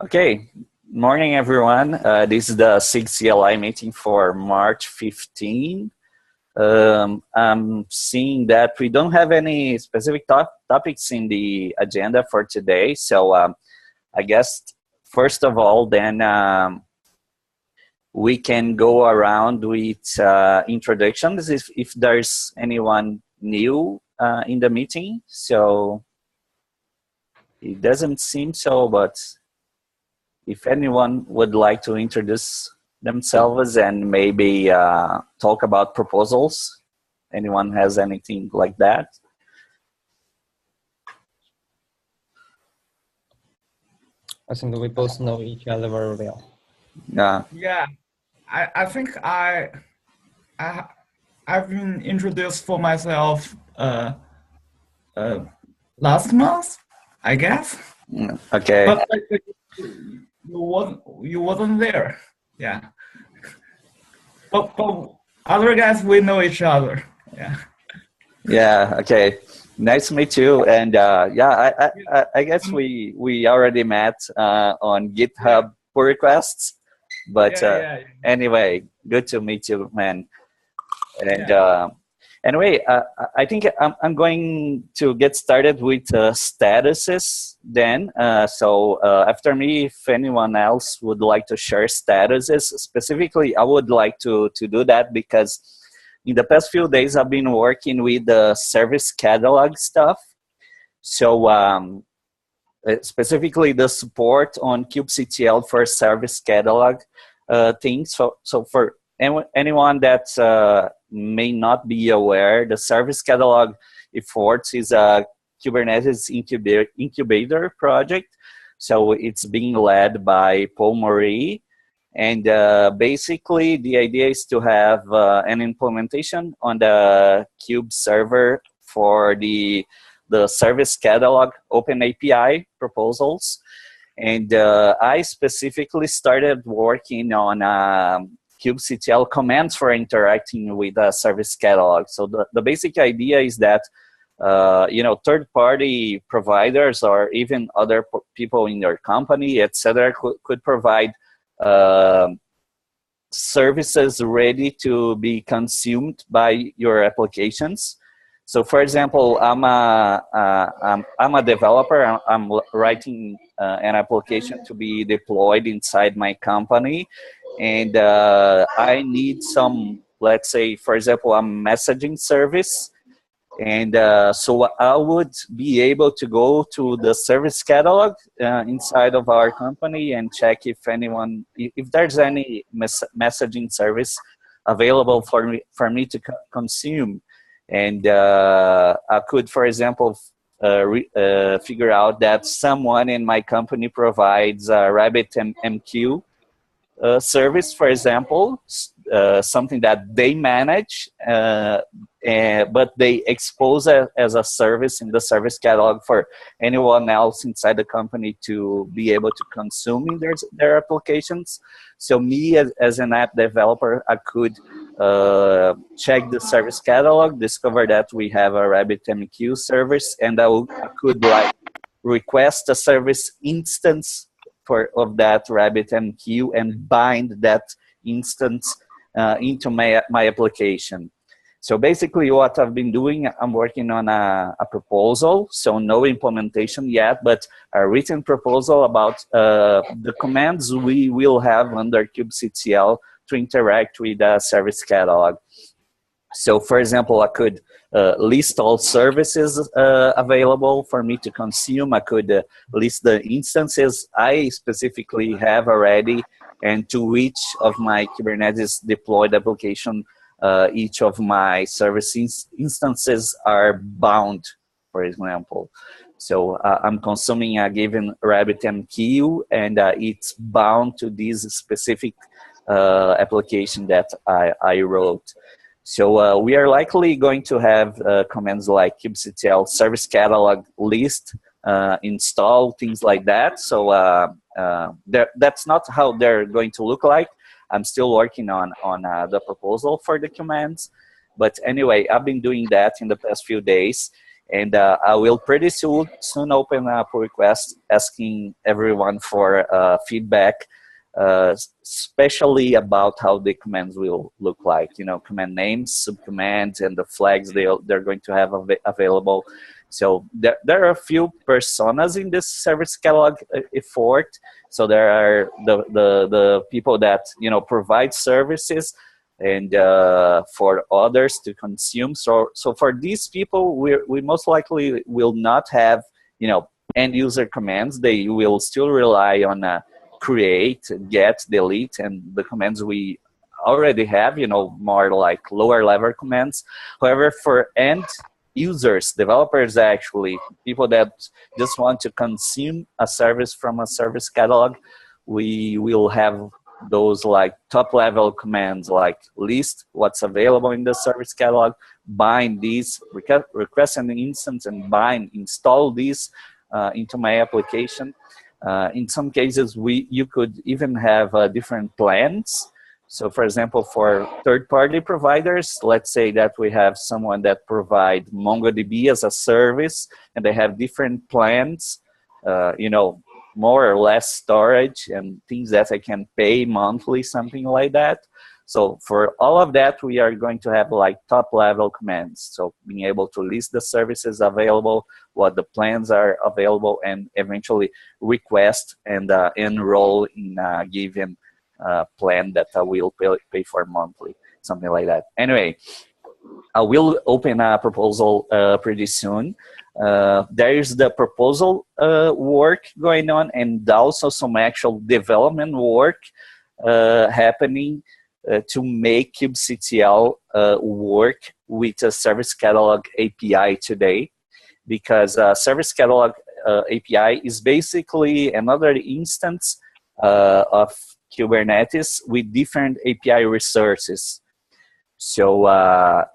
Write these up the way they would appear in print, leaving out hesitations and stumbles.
Okay, morning everyone. This is the SIG CLI meeting for March 15. I'm seeing that we don't have any specific topics in the agenda for today. So I guess first of all, then we can go around with introductions if there's anyone new in the meeting. So it doesn't seem so, but if anyone would like to introduce themselves and maybe talk about proposals, anyone has anything like that? I think we both know each other very well. Yeah, I think I've been introduced for myself last month, I guess. Okay. But you wasn't there. Yeah. But other guys, we know each other. Yeah. Yeah. Okay. Nice to meet you. And yeah, I guess we already met on GitHub pull requests. But anyway, good to meet you, man. And anyway, I think I'm going to get started with statuses then. So after me, if anyone else would like to share statuses, specifically, I would like to do that because in the past few days, I've been working with the service catalog stuff. So specifically the support on kubectl for service catalog things. So for anyone that may not be aware, the service catalog efforts is a Kubernetes incubator project. So it's being led by Paul Murray. And basically the idea is to have an implementation on the Kube server for the service catalog open API proposals. And I specifically started working on kubectl commands for interacting with a service catalog. So the basic idea is that third-party providers or even other people in your company, etc., could provide services ready to be consumed by your applications. So, for example, I'm a developer. I'm writing an application to be deployed inside my company, and I need some, let's say, for example, a messaging service. And so I would be able to go to the service catalog inside of our company and check if there's any messaging service available for me to consume. And I could, for example, figure out that someone in my company provides a RabbitMQ service, for example, something that they manage, but they expose as a service in the service catalog for anyone else inside the company to be able to consume in their applications. So me as an app developer, I could check the service catalog, discover that we have a RabbitMQ service, and I could request a service instance of that RabbitMQ and bind that instance into my application. So basically what I've been doing, I'm working on a proposal, so no implementation yet, but a written proposal about the commands we will have under kubectl to interact with the service catalog. So for example, I could list all services available for me to consume. I could list the instances I specifically have already and to which of my Kubernetes deployed application each of my service instances are bound, for example. So I'm consuming a given RabbitMQ and it's bound to this specific application that I wrote. So we are likely going to have commands like kubectl service catalog list, install, things like that. So that's not how they're going to look like. I'm still working on the proposal for the commands. But anyway, I've been doing that in the past few days. And I will pretty soon open up a request asking everyone for feedback, especially about how the commands will look like. You know, command names, subcommands, and the flags they're going to have available. So there are a few personas in this service catalog effort. So there are the people that, you know, provide services, and for others to consume. So for these people, we most likely will not have, you know, end user commands. They will still rely on create, get, delete, and the commands we already have, you know, more like lower level commands. However, for end users, developers, actually, people that just want to consume a service from a service catalog, we will have those like top level commands like list what's available in the service catalog, bind these, request an instance, and bind, install these into my application. In some cases, you could even have different plans. So for example, for third-party providers, let's say that we have someone that provides MongoDB as a service, and they have different plans, you know, more or less storage and things that I can pay monthly, something like that. So for all of that, we are going to have like top level commands. So being able to list the services available, what the plans are available, and eventually request and enroll in a given plan that I will pay for monthly, something like that. Anyway, I will open a proposal pretty soon. There is the proposal work going on, and also some actual development work happening to make kubectl work with a service catalog API today, because service catalog API is basically another instance of Kubernetes with different API resources. So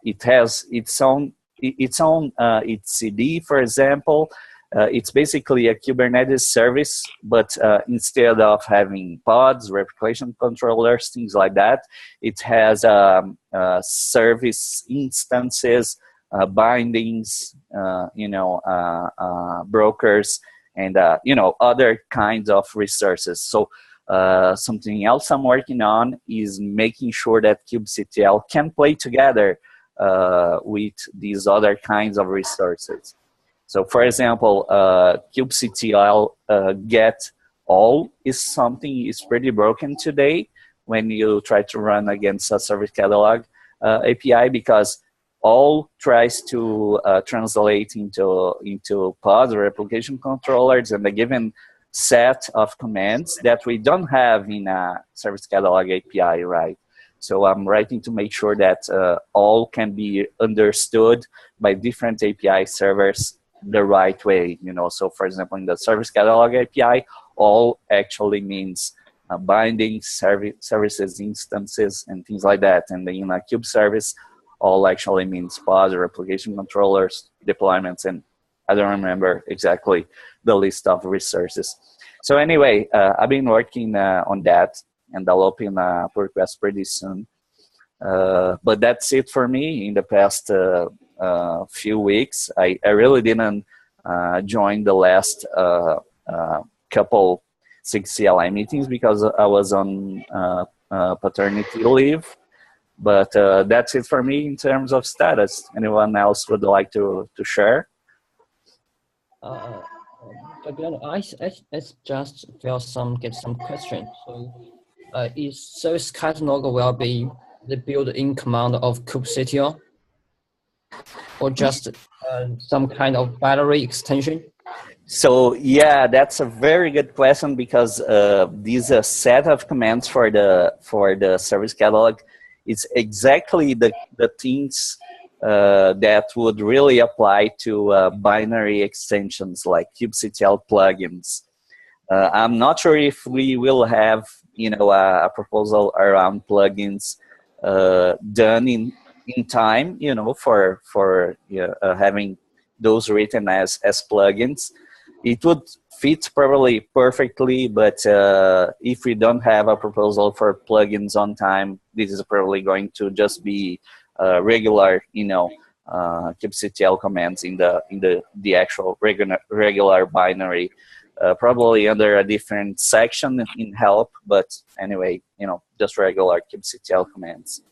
it has its own etcd, for example. It's basically a Kubernetes service, but instead of having pods, replication controllers, things like that, it has service instances, bindings, you know, brokers, and you know, other kinds of resources. So something else I'm working on is making sure that kubectl can play together with these other kinds of resources. So for example, kubectl get all is pretty broken today when you try to run against a service catalog API, because all tries to translate into pods or replication controllers and a given set of commands that we don't have in a service catalog API, right? So I'm writing to make sure that all can be understood by different API servers the right way, you know. So for example, in the service catalog API, all actually means binding services, instances, and things like that. And then in a kube service, all actually means pods, replication controllers, deployments, and I don't remember exactly the list of resources. So anyway, I've been working on that, and I'll open a pull request pretty soon. But that's it for me in the past few weeks. I really didn't join the last couple SIG CLI meetings because I was on paternity leave. But that's it for me in terms of status. Anyone else would like to share? Fabiano, I just get some questions. So, is service catalog will be the built-in command of kubectl, or just some kind of binary extension? So yeah, that's a very good question, because these set of commands for the service catalog is exactly the things that would really apply to binary extensions like kubectl plugins. I'm not sure if we will have, you know, a proposal around plugins done in time, you know, for having those written as plugins. It would fit probably perfectly, but if we don't have a proposal for plugins on time, this is probably going to just be regular, you know, kubectl commands in the actual regular binary, probably under a different section in help, but anyway, just regular kubectl commands.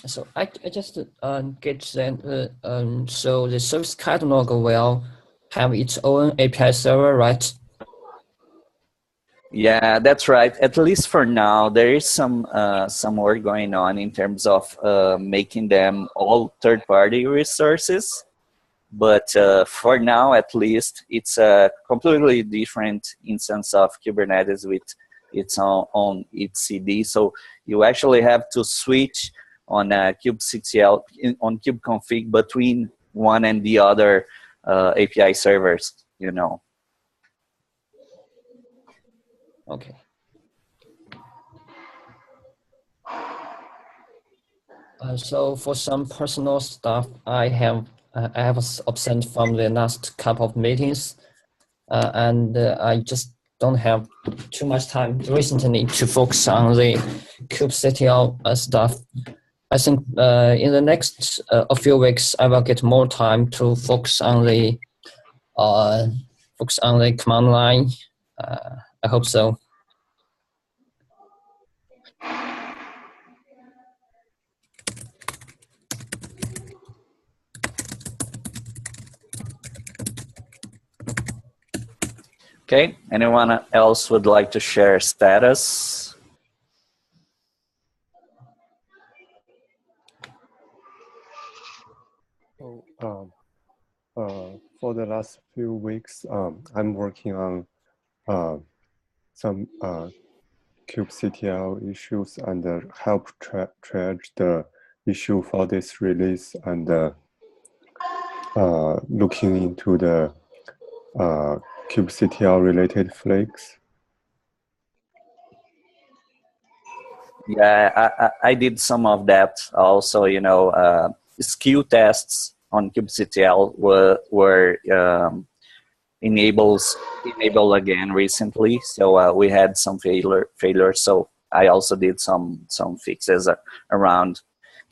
So I just get that. So the service catalog will have its own API server, right? Yeah, that's right. At least for now, there is some work going on in terms of making them all third-party resources. But for now, at least, it's a completely different instance of Kubernetes with its own etcd. So you actually have to switch on kubectl on kubeconfig between one and the other API servers. Okay. So for some personal stuff, I have absent from the last couple of meetings, and I just don't have too much time recently to focus on the kubectl stuff. I think in the next a few weeks, I will get more time to focus on the command line. I hope so. Okay, anyone else would like to share status? For the last few weeks, I'm working on some kubectl issues and help triage the issue for this release and looking into the kubectl related flags. Yeah, I did some of that also. SKU tests on kubectl were enabled again recently, so we had some failures. So I also did some fixes around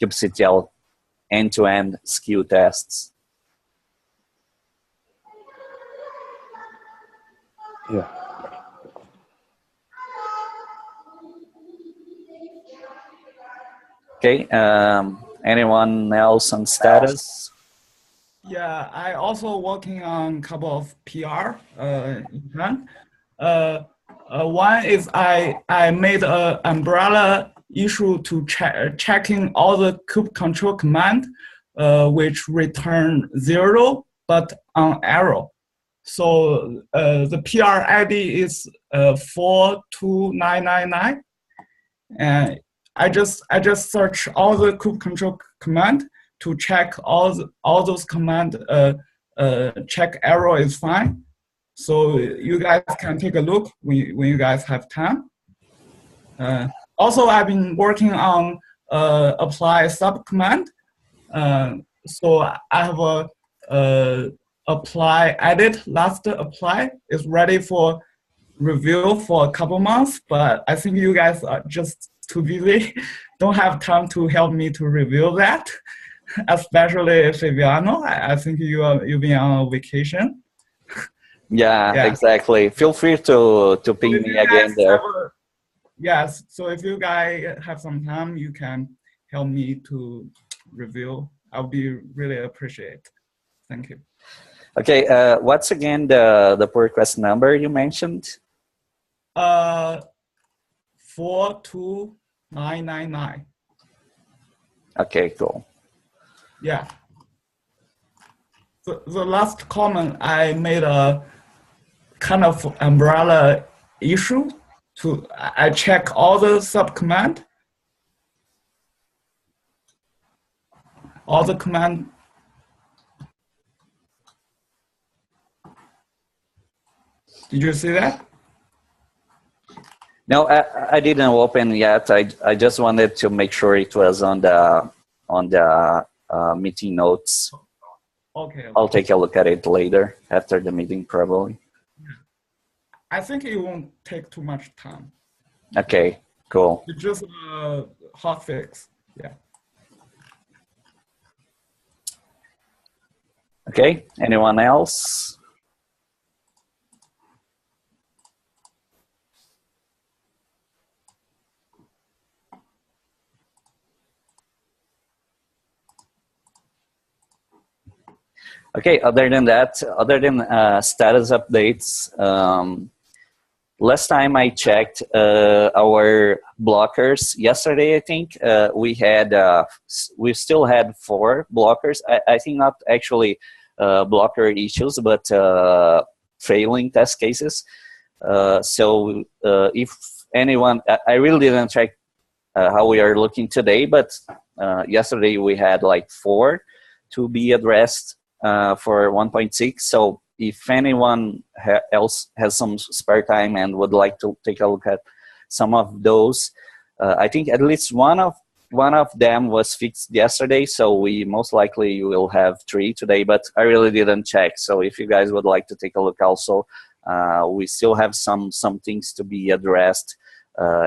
kubectl end-to-end SKU tests. Yeah. Okay. Anyone else on status? Yeah, I also working on a couple of PR in plan. One is I made an umbrella issue to checking all the kube control command, which return 0 but on error. So the PR ID is 42999, and I just search all the kube control command to check all those command. Check error is fine. So you guys can take a look when you guys have time. Also, I've been working on apply sub command. So I have a apply edit last apply is ready for review for a couple months, but I think you guys are just too busy, don't have time to help me to review that. Especially Fabiano, I think you've been on a vacation. Yeah, exactly. Feel free to ping me again there. Yes, so if you guys have some time, you can help me to review. I'll be really appreciate. Thank you. Okay, what's again the pull request number you mentioned? 42999. Okay, cool. Yeah. The last comment, I made a kind of umbrella issue. I check all the subcommand, all the command. Did you see that? No, I didn't open yet. I just wanted to make sure it was on the meeting notes. Okay. I'll take a look at it later after the meeting, probably. I think it won't take too much time. Okay, cool. It's just a hot fix. Yeah. Okay, anyone else? Okay, other than that, other than status updates, last time I checked our blockers yesterday, I think we still had 4 blockers. I think not actually blocker issues, but failing test cases. So if anyone, I really didn't check how we are looking today, but yesterday we had like 4 to be addressed for 1.6. So if anyone else has some spare time and would like to take a look at some of those, I think at least one of them was fixed yesterday. So we most likely will have 3 today, but I really didn't check. So if you guys would like to take a look also, we still have some things to be addressed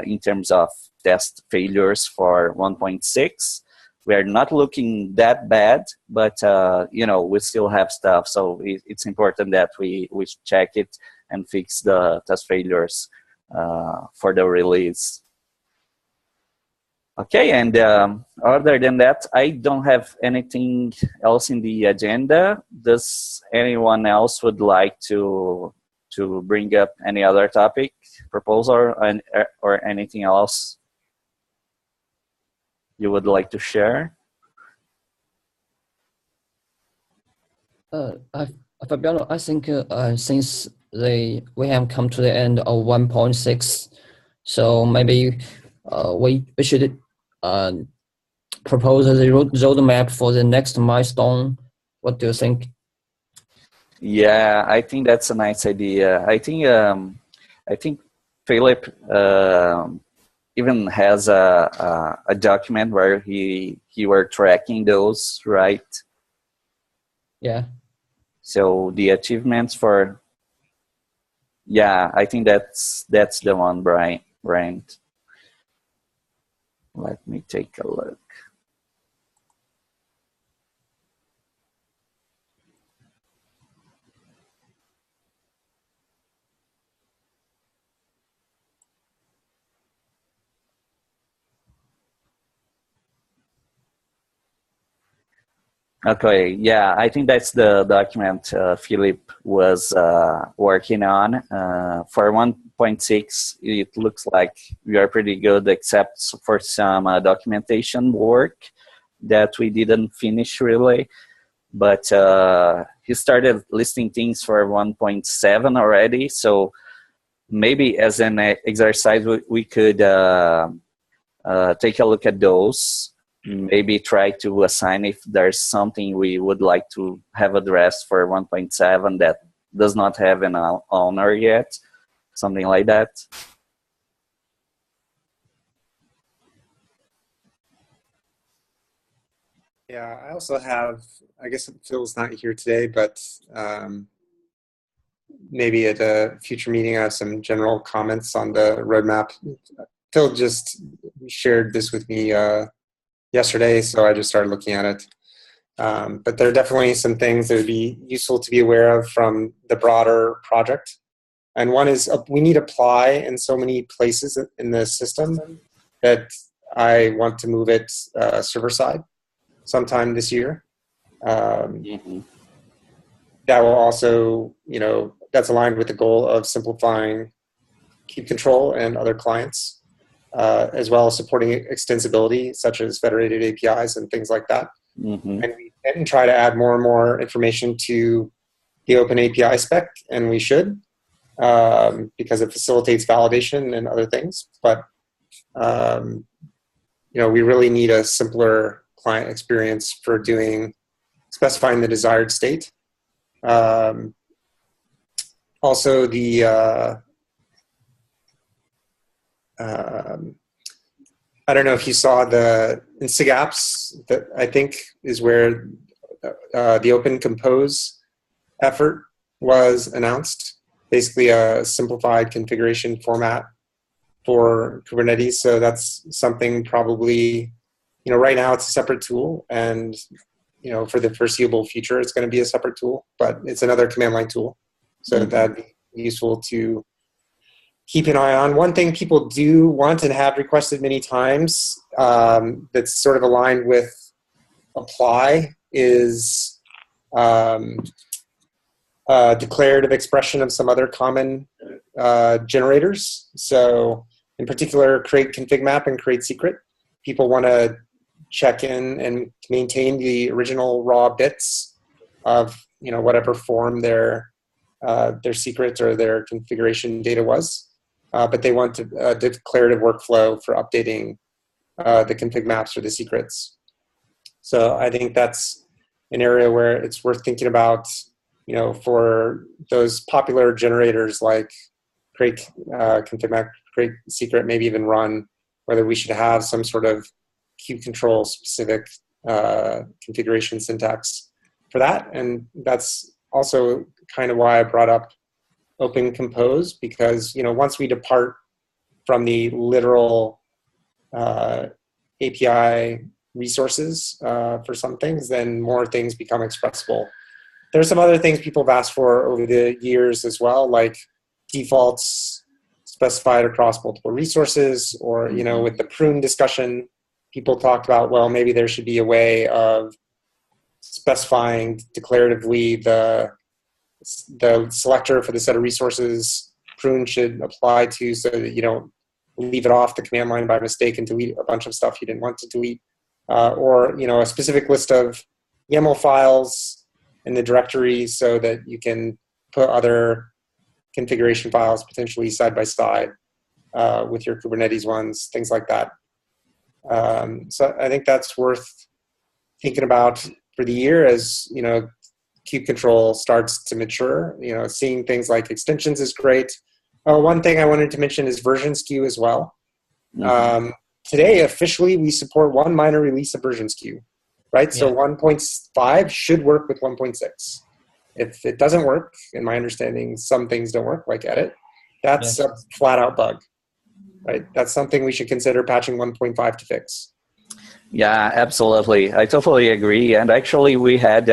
in terms of test failures for 1.6. We are not looking that bad, but you know, we still have stuff. So it's important that we check it and fix the test failures for the release. Okay, and other than that, I don't have anything else in the agenda. Does anyone else would like to bring up any other topic, proposal, or anything else you would like to share? Fabiano, I think since we have come to the end of 1.6, so maybe we should propose the roadmap for the next milestone. What do you think? Yeah, I think that's a nice idea. I think Philip even has a document where he were tracking those, right? Yeah. So the achievements for, yeah, I think that's the one, Brian. Let me take a look. Okay, yeah, I think that's the document Philip was working on. For 1.6, it looks like we are pretty good, except for some documentation work that we didn't finish really. But he started listing things for 1.7 already, so maybe as an exercise, we could take a look at those. Maybe try to assign if there's something we would like to have addressed for 1.7 that does not have an owner yet, something like that. Yeah, I also have, I guess Phil's not here today, but maybe at a future meeting I have some general comments on the roadmap. Phil just shared this with me yesterday, so I just started looking at it. But there are definitely some things that would be useful to be aware of from the broader project. And one is we need apply in so many places in the system that I want to move it server side sometime this year. That will also, you know, that's aligned with the goal of simplifying Keep Control and other clients. As well as supporting extensibility, such as federated APIs and things like that. And we can try to add more and more information to the Open API spec, and we should, because it facilitates validation and other things. But you know, we really need a simpler client experience for specifying the desired state. Also, the I don't know if you saw in SIG apps, that I think is where the Open Compose effort was announced. Basically a simplified configuration format for Kubernetes. So that's something probably, you know, right now it's a separate tool, and for the foreseeable future, it's going to be a separate tool, but it's another command line tool. So that'd be useful to keep an eye on. One thing people do want and have requested many times that's sort of aligned with apply is declarative expression of some other common generators. So in particular, create config map and create secret. People want to check in and maintain the original raw bits of whatever form their secret or their configuration data was. But they want a declarative workflow for updating the config maps or the secrets. So I think that's an area where it's worth thinking about, for those popular generators like create config map, create secret, maybe even run, whether we should have some sort of kube control specific configuration syntax for that. And that's also kind of why I brought up Open Compose, because once we depart from the literal API resources for some things, then more things become expressible. There are some other things people have asked for over the years as well, like defaults specified across multiple resources, or with the prune discussion, people talked about, well, maybe there should be a way of specifying declaratively the selector for the set of resources prune should apply to, so that you don't leave it off the command line by mistake and delete a bunch of stuff you didn't want to delete, or a specific list of YAML files in the directory so that you can put other configuration files potentially side by side with your Kubernetes ones, things like that. So I think that's worth thinking about for the year as kube control starts to mature. Seeing things like extensions is great. One thing I wanted to mention is version skew as well. Today, officially, we support one minor release of version skew, right? Yeah. So 1.5 should work with 1.6. If it doesn't work, in my understanding, some things don't work, like edit, that's a flat-out bug, right? That's something we should consider patching 1.5 to fix. Yeah, absolutely. I totally agree. And actually, we had,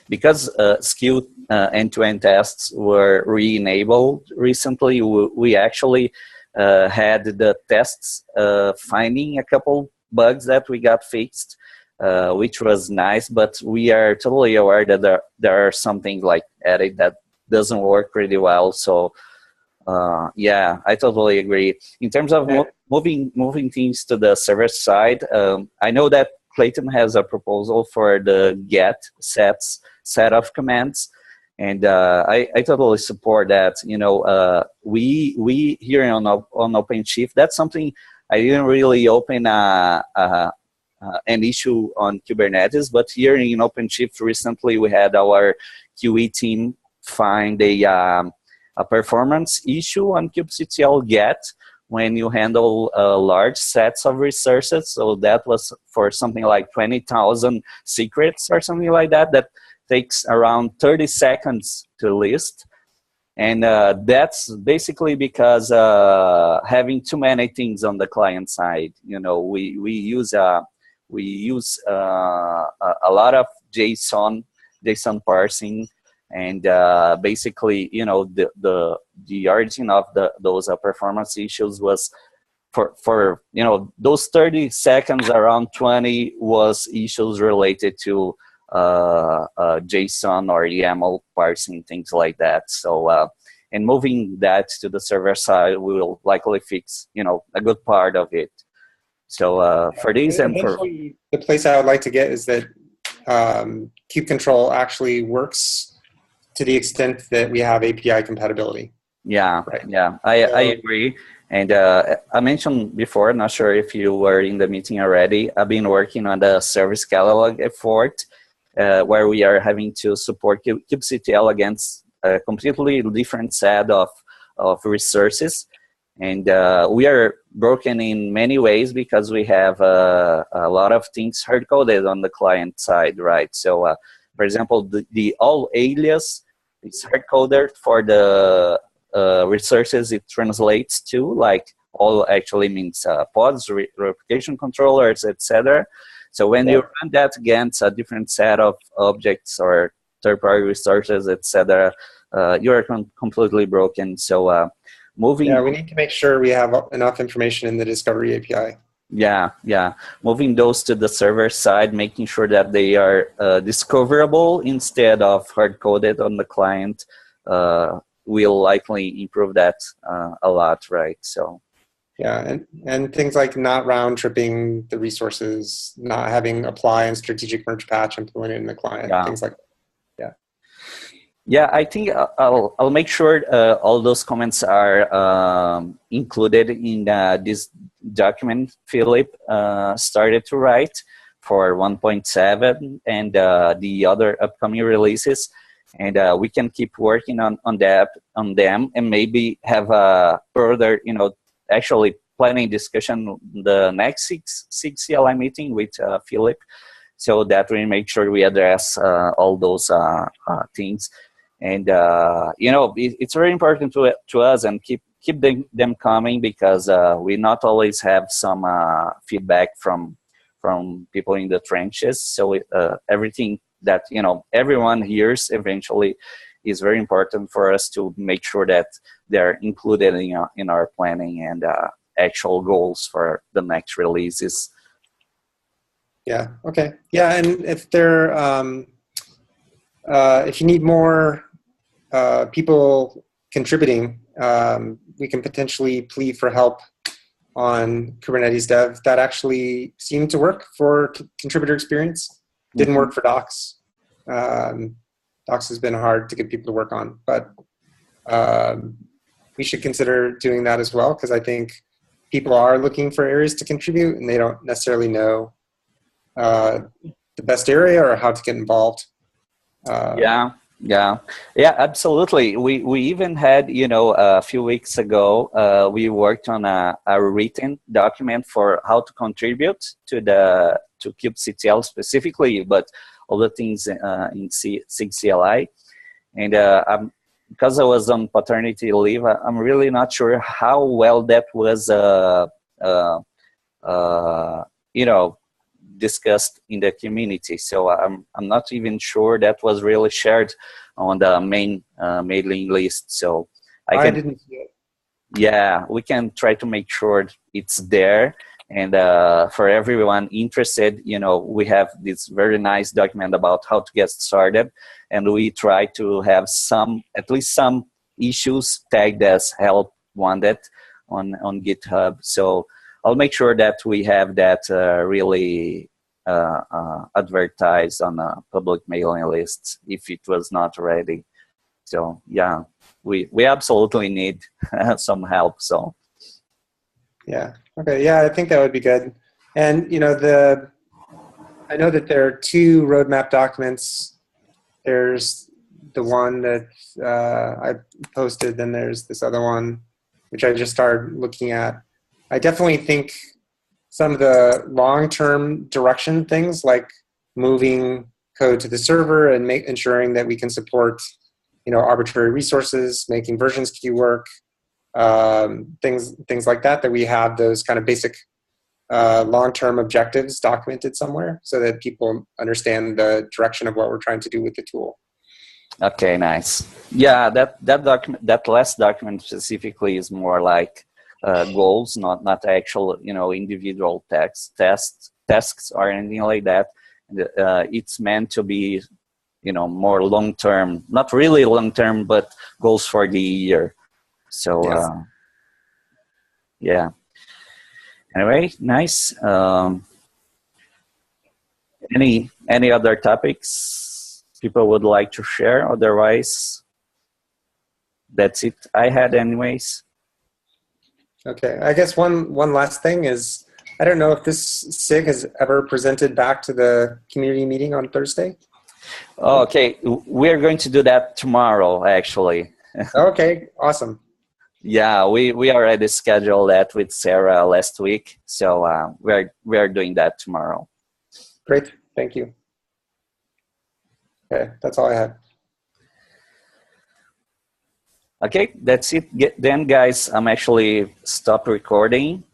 because skew end-to-end tests were re-enabled recently, we actually had the tests finding a couple bugs that we got fixed, which was nice, but we are totally aware that there are something like edit that doesn't work pretty well. So yeah, I totally agree. In terms of moving things to the server side, I know that Clayton has a proposal for the get set of commands. And I totally support that. We here on OpenShift, that's something I didn't really open an issue on Kubernetes, but here in OpenShift recently we had our QE team find a performance issue on kubectl get when you handle large sets of resources. So that was for something like 20,000 secrets or something like that. That takes around 30 seconds to list. And that's basically because having too many things on the client side. We use a lot of JSON parsing, and basically, the origin of those performance issues was for those 30 seconds, around 20 was issues related to JSON or YAML parsing, things like that. So, and moving that to the server side will likely fix, a good part of it. So for these and for the place I would like to get is that kube control actually works to the extent that we have API compatibility. Yeah, right. Yeah, I agree. And I mentioned before, not sure if you were in the meeting already, I've been working on the service catalog effort, where we are having to support kubectl against a completely different set of resources. And we are broken in many ways because we have a lot of things hard-coded on the client side, right? So, for example, the all alias is hard-coded for the resources it translates to, like all actually means pods, replication controllers, etc. So when you run that against a different set of objects or third-party resources, etc., you're completely broken. So moving. Yeah, we need to make sure we have enough information in the discovery API. Yeah. Moving those to the server side, making sure that they are discoverable instead of hard-coded on the client will likely improve that a lot, right? So. Yeah, and things like not round tripping the resources, not having apply and strategic merge patch implemented in the client, things like that. Yeah, I think I'll make sure all those comments are included in this document Philip started to write for 1.7 and the other upcoming releases, and we can keep working on them, and maybe have a further, actually planning discussion the next SIG CLI meeting with Philip, so that we make sure we address all those things. And it's very important to us, and keep them coming, because we not always have some feedback from people in the trenches. So everything that everyone hears eventually is very important for us to make sure that they're included in our planning and actual goals for the next releases. Yeah. Okay. Yeah, and if if you need more people contributing, we can potentially plead for help on Kubernetes dev. That actually seemed to work for contributor experience. Didn't work for docs. Docs has been hard to get people to work on, but we should consider doing that as well, because I think people are looking for areas to contribute, and they don't necessarily know the best area or how to get involved. Yeah, absolutely. We even had, a few weeks ago, we worked on a written document for how to contribute to kubectl specifically, but all the things in SIG CLI. And because I was on paternity leave, I'm really not sure how well that was, discussed in the community. So I'm not even sure that was really shared on the main mailing list. So I didn't see it. Yeah, we can try to make sure it's there. And for everyone interested, we have this very nice document about how to get started. And we try to have at least some issues tagged as help wanted on GitHub. So I'll make sure that we have that really advertised on a public mailing list if it was not already. So yeah, we absolutely need some help. So yeah, okay, yeah, I think that would be good. And I know that there are two roadmap documents. There's the one that I posted, then there's this other one which I just started looking at. I definitely think some of the long-term direction things, like moving code to the server and ensuring that we can support, arbitrary resources, making versions queue work, things like that we have those kind of basic long-term objectives documented somewhere, so that people understand the direction of what we're trying to do with the tool. Okay, nice. Yeah, that document, that last document specifically, is more like goals, not actual, individual tasks or anything like that. And, it's meant to be, more long-term, not really long-term, but goals for the year. So, yes. Yeah. Anyway, nice. Any other topics people would like to share? Otherwise, that's it I had anyways. Okay, I guess one last thing is, I don't know if this SIG has ever presented back to the community meeting on Thursday. Okay, we're going to do that tomorrow, actually. Okay, awesome. Yeah, we already scheduled that with Sarah last week, so we're doing that tomorrow. Great, thank you. Okay, that's all I had. Okay, that's it then, guys. I'm actually stopped recording.